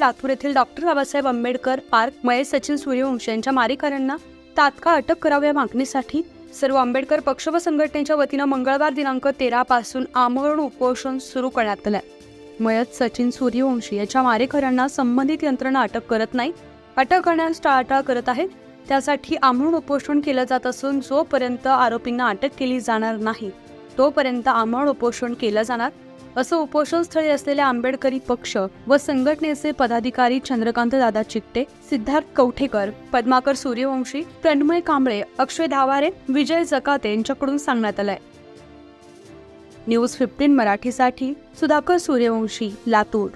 लातूर येथील doctor Babasaheb Ambedkar park मयत सचिन सूर्यवंशी यांच्या मारेकऱ्यांना तात्काळ अटक करावी या मागणीसाठी सर्व आंबेडकर पक्ष व संघटनेच्या वतीनं मंगळवार दिनांक 13 पासून आमरण उपोषण सुरू करण्यात आलं आहे। मयत सचिन सूर्यवंशी याच्या मारेकऱ्यांना संबंधित यंत्रणा अटक करत नाही, अटक करण्यास टाळाटाळ करत आहेत। त्यासाठी आमरण उपोषण केलं जात असून जोपर्यंत आरोपींना अटक केली जाणार नाही तोपर्यंत आमरण उपोषण केलं जाणार असं उपोषणस्थळी असलेल्या आंबेडकरी पक्ष व संघटनेचे पदाधिकारी चंद्रकांत दादा चिकटे, सिद्धार्थ कवठेकर, पद्माकर सूर्यवंशी, तन्मय कांबळे, अक्षय धावारे, विजय जकाते यांच्याकडून सांगण्यात आलंय। न्यूज 15 मराठीसाठी सुधाकर सूर्यवंशी, लातूर।